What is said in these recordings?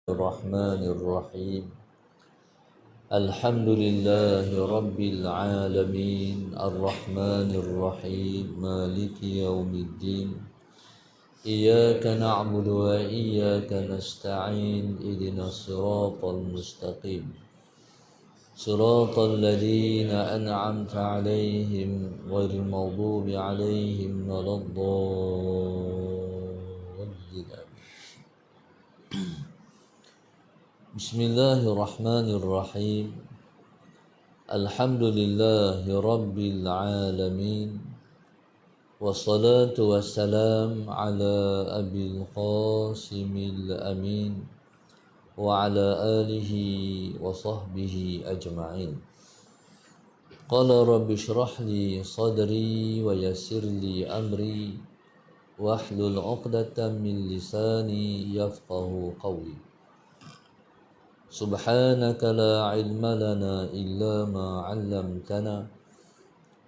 الرحمن الرحيم الحمد لله رب العالمين الرحمن الرحيم مالك يوم الدين إياك نعبد وإياك نستعين اهدنا الصراط المستقيم صراط الذين أنعمت عليهم غير المغضوب عليهم ولا الضالين. Bismillahirrahmanirrahim. Alhamdulillahi rabbil alamin. Wassalatu wassalam ala abil qasimil amin wa ala alihi wa sahbihi ajma'in. Qala rabbi shrah li sadri wa yassir li amri wahlul 'uqdatam min lisani yafqahu qawli. سبحانك لا علم لنا إلا ما علمتنا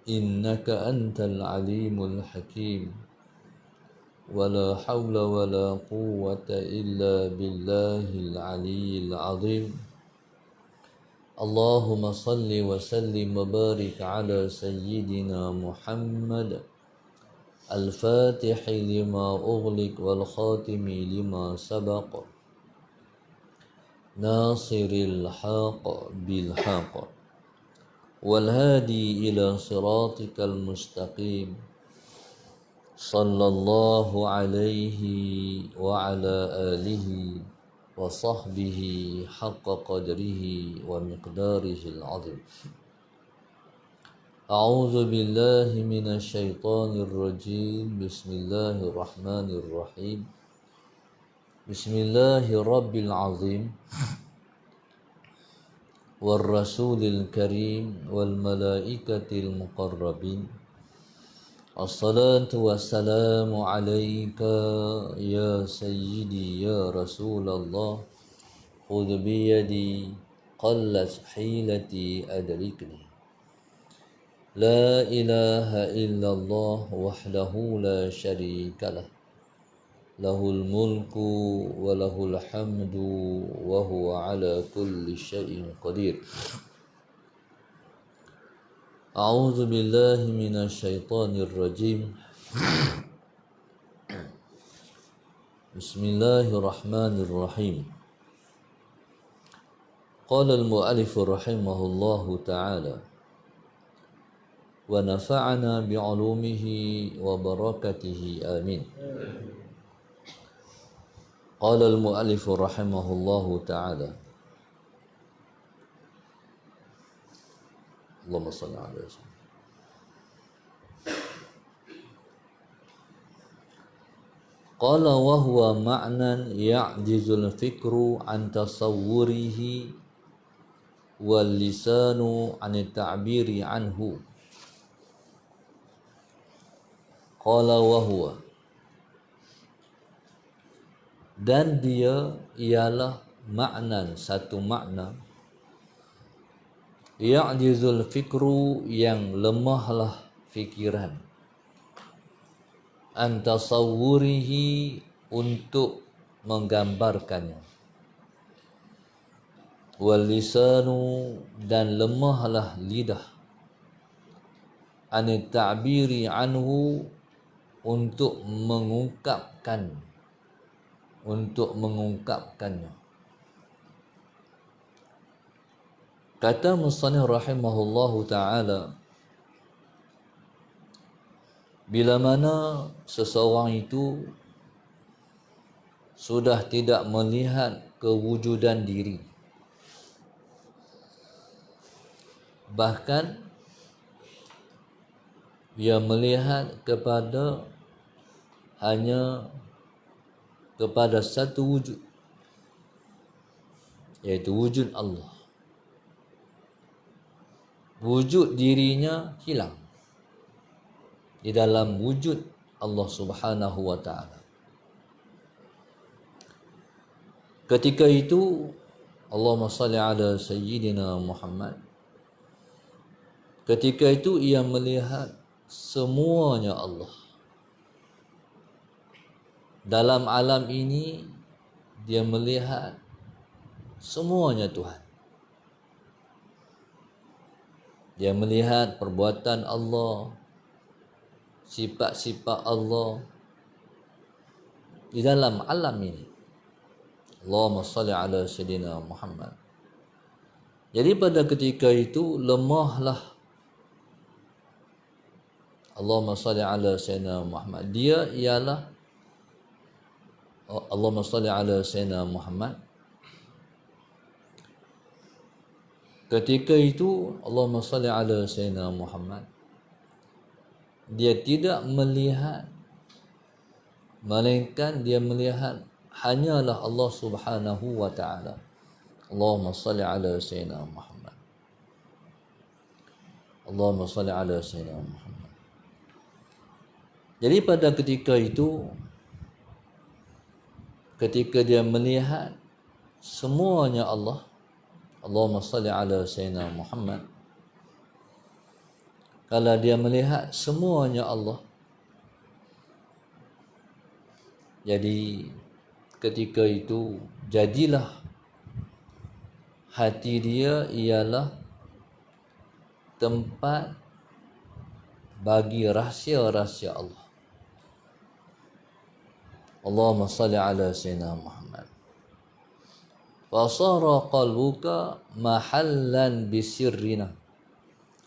إنك أنت العليم الحكيم ولا حول ولا قوة إلا بالله العلي العظيم اللهم صل وسلم وبارك على سيدنا محمد الفاتح لما أغلق والخاتم لما سبق ناصر الحق بالحق والهادي إلى صراطك المستقيم صلى الله عليه وعلى آله وصحبه حق قدره ومقداره العظيم. أعوذ بالله من الشيطان الرجيم. بسم الله الرحمن الرحيم. Bismillahirabbil azim wal rasulil karim wal malaikatil muqarrabin. Assalatu wassalamu alayka ya sayyidi ya Rasulullah. Khudh bi yadi qallat hilati adrikni. La ilaha illallah wahdahu la syarika lah. Lahul mulku wa lahul hamdu wa huwa ala kulli syai'in qadir. A'udzu billahi minasy syaithanir rajim. Bismillahirrahmanirrahim. Qala al-mu'allif rahimahullahu ta'ala wa nafa'ana bi'ulumihi wa barakatihi amin. Qala al-mu'allif rahimahullahu ta'ala. Allahumma salli ala sayyidina. Qala wa huwa ma'nan ya'jizul fikru an tasawwurihi wal lisanu an ta'biri anhu. Qala wa huwa, dan dia ialah maknan, satu makna, ya'jizul fikru, yang lemahlah fikiran, an tasawwurihi, untuk menggambarkannya, wal lisanu, dan lemahlah lidah, an ta'biri anhu, untuk mengungkapkannya. Kata musannif rahimahullahu ta'ala, bila mana seseorang itu sudah tidak melihat kewujudan diri, bahkan dia melihat hanya kepada satu wujud, yaitu wujud Allah. Wujud dirinya hilang di dalam wujud Allah Subhanahu wa ta'ala. Ketika itu Allahumma salli ala sayyidina Muhammad, ketika itu ia melihat semuanya Allah. Dalam alam ini dia melihat Semuanya Tuhan. Dia melihat perbuatan Allah, sifat-sifat Allah di dalam alam ini. Allahumma salli ala Sayyidina Muhammad. Jadi pada ketika itu lemahlah Allahumma salli ala Sayyidina Muhammad. Dia ialah Allahumma salli ala Sayyidina Muhammad. Ketika itu Allahumma salli ala Sayyidina Muhammad, dia tidak melihat, melainkan dia melihat hanyalah Allah Subhanahu wa ta'ala. Allahumma salli ala Sayyidina Muhammad. Allahumma salli ala Sayyidina Muhammad. Jadi pada ketika itu, ketika dia melihat semuanya Allah, Allahumma salli ala Sayyidina Muhammad. Kalau dia melihat semuanya Allah, jadi ketika itu jadilah hati dia ialah tempat bagi rahsia-rahsia Allah. Allahumma salli ala Sayyidina Muhammad. Fasara qalbuka mahallan bisirrina.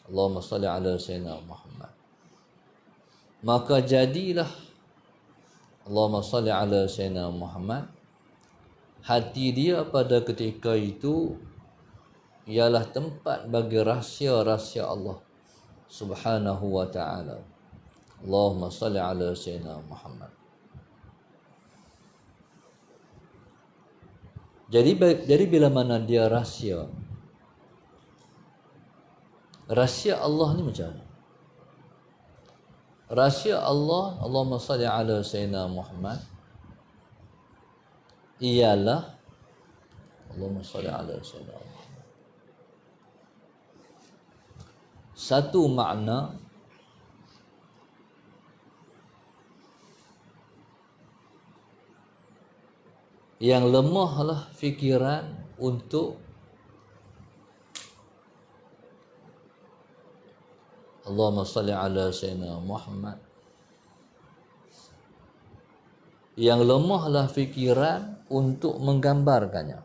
Allahumma salli ala Sayyidina Muhammad. Maka jadilah Allahumma salli ala Sayyidina Muhammad, hati dia pada ketika itu ialah tempat bagi rahsia-rahsia Allah Subhanahu wa ta'ala. Allahumma salli ala Sayyidina Muhammad. Jadi bila mana dia rahsia Allah ni macam mana? Rahsia Allah, Allahumma salli ala Sayyidina Muhammad, ialah Allahumma salli ala Sayyidina Muhammad. Satu makna yang lemahlah fikiran untuk Allahumma salli ala Sayyidina Muhammad. Yang lemahlah fikiran untuk menggambarkannya.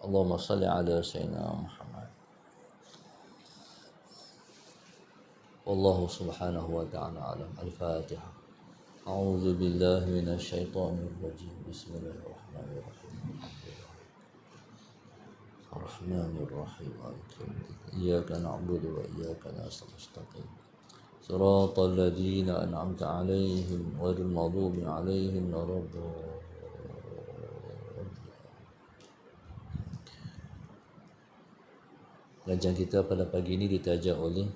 Allahumma salli ala Sayyidina Muhammad. Wallahu subhanahu wa ta'ala alam. Al-Fatiha. A'udzu billahi minasy syaithanir rajim. Bismillahirrahmanirrahim. Ar-Rahmanir-Rahim. Iyyaka na'budu wa iyyaka nasta'in. Shiratal ladzina an'amta 'alaihim ghairil maghdubi 'alaihim waladdallin. Belajar kita pada pagi ini ditaja oleh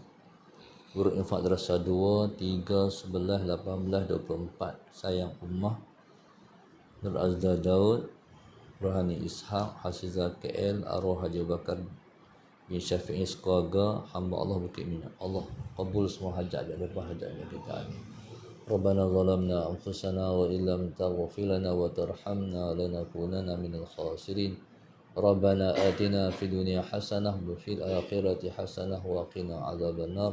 Guru Infak Darasah 2, 3, 11, 18, 24. Sayang Ummah, Nur Azda Daud, Rohani Ishaq, Hafizah KL, Arwah Haji Bakar bin Syafi'i Sekeluarga, hamba Allah Bukit Minyak. Allah kabul semua hajat dan hajatnya kita. Rabbana zalamna anfusana wa illam taghfir lana wa tarhamna lanakunanna minal khasirin. Rabbana atina fid dunya hasanah wa fil akhirati hasanah wa qina adzabannar.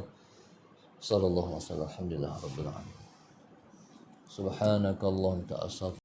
Sallallahu alaihi wasallam. Alhamdulillah rabbil alamin. Subhanakallahumma ta'ala.